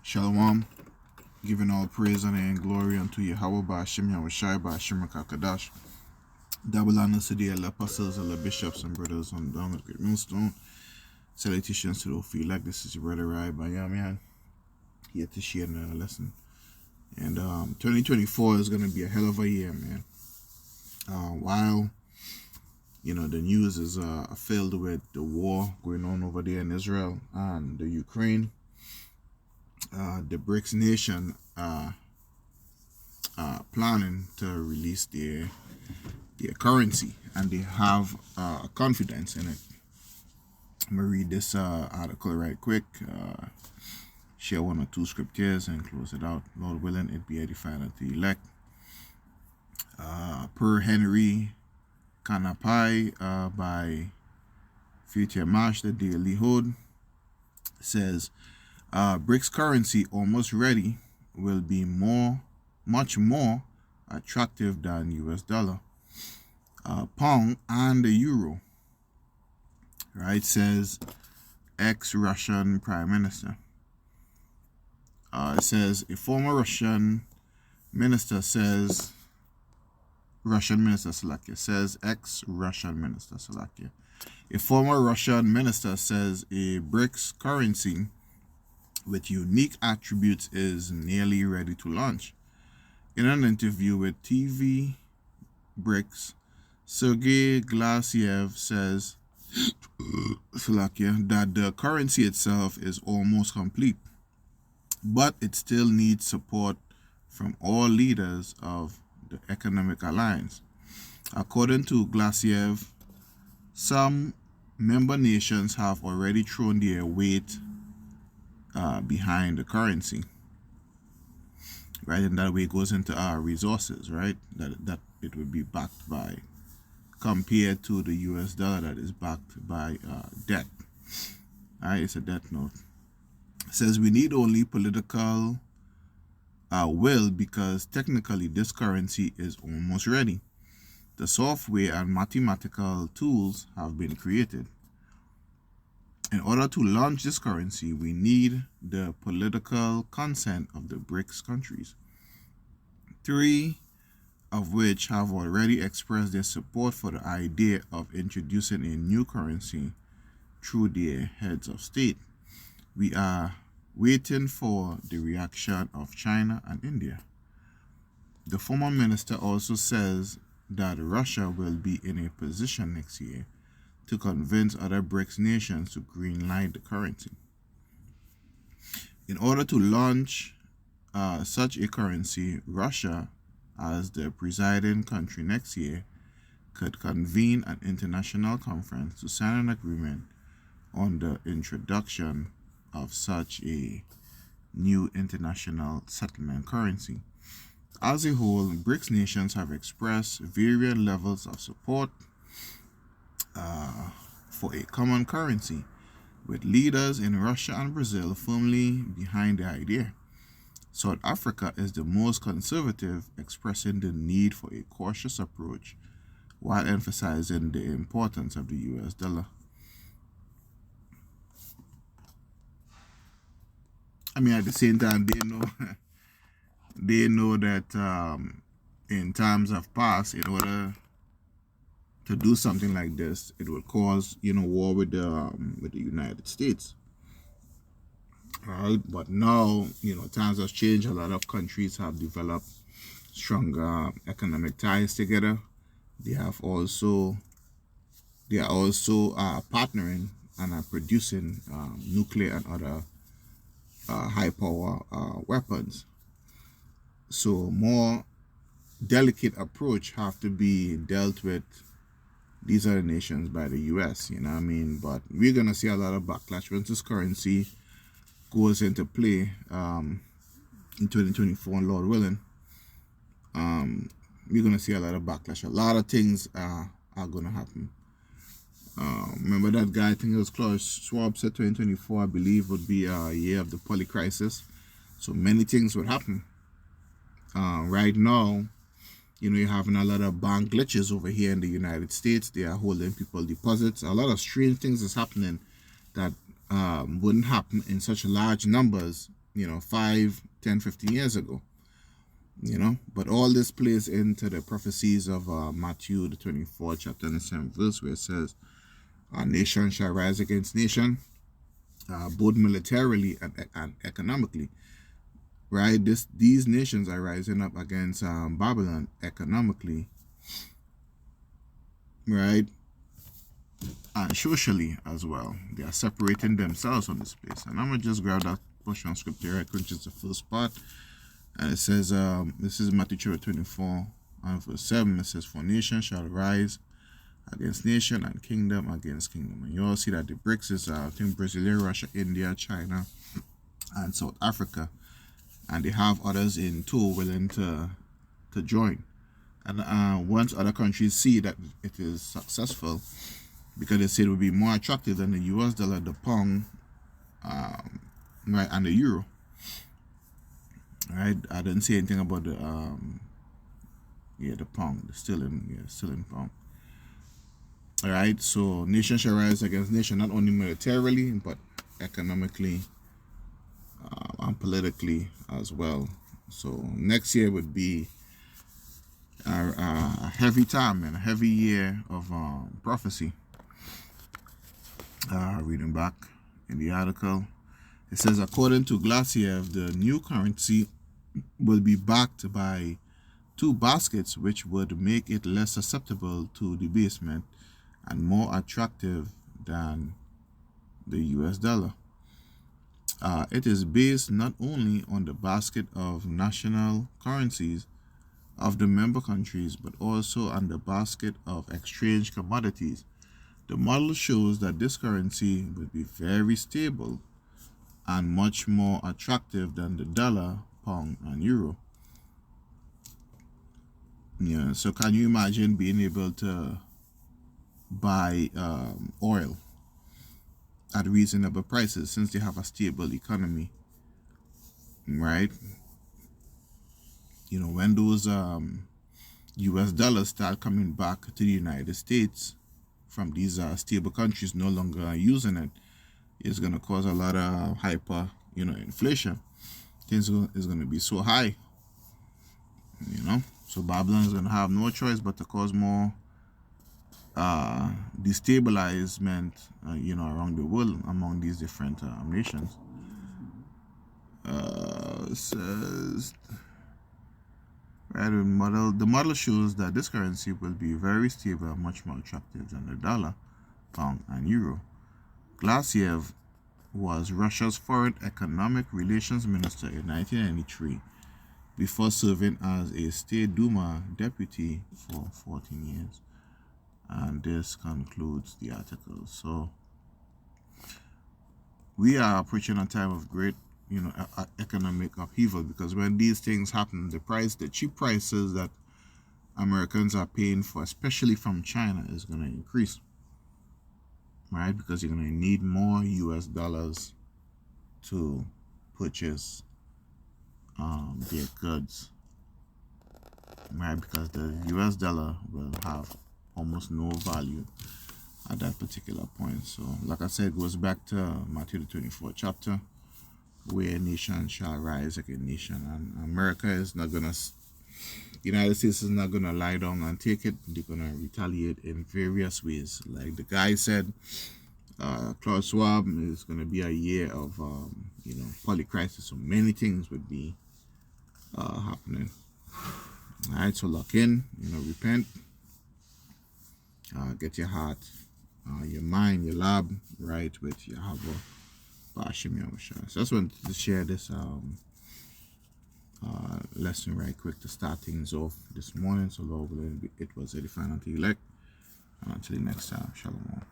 Shalom, giving all praise, honor, and glory unto Yahweh Ba'ashem Yahushai Ba'ashem Rakakadash. Double honors to the apostles, the bishops, and brothers on down the Great Millstone. Salutations to the feel like this is your brother Rai Bayamian, here to share another lesson. And 2024 is going to be a hell of a year, man. While the news is filled with the war going on over there in Israel and the Ukraine, the BRICS nation planning to release their currency, and they have confidence in it. I'm going to read this article right quick, share one or two scriptures and close it out. Lord willing, it be edified unto the elect. Per Henry Kanapai by Future Marsh, the Daily Hood, says, BRICS currency almost ready will be much more attractive than US dollar, pound, and the euro. Right, says ex-Russian Prime Minister. It says a former Russian minister says, ex-Russian minister Slovakia. A former Russian minister says a BRICS currency with unique attributes is nearly ready to launch. In an interview with TV BRICS, Sergei Glasiev says Slovakia that the currency itself is almost complete, but it still needs support from all leaders of the economic alliance. According to Glasiev, some member nations have already thrown their weight behind the currency, right? And that way it goes into our resources, right? That it would be backed by, compared to the US dollar that is backed by debt. All right, it's a debt note. It says we need only political will, because technically this currency is almost ready. The software and mathematical tools have been created. In order to launch this currency, we need the political consent of the BRICS countries, 3 of which have already expressed their support for the idea of introducing a new currency through their heads of state. We are waiting for the reaction of China and India. The former minister also says that Russia will be in a position next year to convince other BRICS nations to greenlight the currency. In order to launch such a currency, Russia, as the presiding country next year, could convene an international conference to sign an agreement on the introduction of such a new international settlement currency. As a whole, BRICS nations have expressed various levels of support for a common currency, with leaders in Russia and Brazil firmly behind the idea. South Africa is the most conservative, expressing the need for a cautious approach while emphasizing the importance of the US dollar. I mean, at the same time, they know that in times of past, in order to do something like this, it would cause war with the United States. Right, but now times have changed. A lot of countries have developed stronger economic ties together. They are also partnering and are producing nuclear and other high power weapons. So more delicate approach have to be dealt with these other nations by the US, but we're gonna see a lot of backlash once this currency goes into play in 2024, Lord willing. We're gonna see a lot of backlash. A lot of things are gonna happen. Remember that guy, I think it was Klaus Schwab, said 2024, I believe, would be a year of the poly crisis. So many things would happen. Right now, you're having a lot of bank glitches over here in the United States. They are holding people deposits. A lot of strange things is happening that wouldn't happen in such large numbers 5, 10, 15 years ago. But all this plays into the prophecies of Matthew, the 24th chapter and the 7th verse, where it says, nation shall rise against nation, both militarily and economically. Right? These nations are rising up against Babylon economically, right? And socially as well. They are separating themselves from this place. And I'm going to just grab that portion of scripture right, which is the first part. And it says, this is Matthew chapter 24 and verse 7. It says, for nation shall rise against nation and kingdom against kingdom. And you all see that the BRICS is, I think, Brazil, Russia, India, China, and South Africa. And they have others in tow willing to join. And once other countries see that it is successful, because they say it will be more attractive than the US dollar, the pound, right, and the euro. Right, I didn't say anything about the the pound, the sterling pound. All right, so nation shall rise against nation, not only militarily but economically and politically as well. So next year would be a heavy time and a heavy year of prophecy. Reading back in the article, it says, according to Glaziev, the new currency will be backed by two baskets, which would make it less susceptible to debasement and more attractive than the US dollar. It is based not only on the basket of national currencies of the member countries, but also on the basket of exchange commodities. The model shows that this currency will be very stable and much more attractive than the dollar, pound, and euro. Yeah, so can you imagine being able to buy oil at reasonable prices since they have a stable economy, right? When those US dollars start coming back to the United States from these stable countries no longer using it, it's going to cause a lot of hyper, inflation. Things is going to be so high, So Babylon is going to have no choice but to cause more destabilizement, around the world among these different nations. It says, right, the model shows that this currency will be very stable and much more attractive than the dollar, pound, and euro. Glaziev was Russia's foreign economic relations minister in 1993 before serving as a State Duma deputy for 14 years. And this concludes the article. So we are approaching a time of great, economic upheaval, because when these things happen, the cheap prices that Americans are paying for, especially from China, is going to increase. Right, because you're going to need more US dollars to purchase their goods, right? Because the US dollar will have almost no value at that particular point. So, like I said, it goes back to Matthew the 24th chapter, where nation shall rise against nation, and America is not going to. United States is not going to lie down and take it. They're going to retaliate in various ways. Like the guy said, Klaus Schwab, is going to be a year of, polycrisis. So many things would be happening. All right, so lock in, repent. Get your heart, your mind, your lab right with Yahweh Bashim Yahushua. So I just wanted to share this lesson right quick to start things off this morning. So Lord willing, it was edifying unto elect. And until the next time, shalom.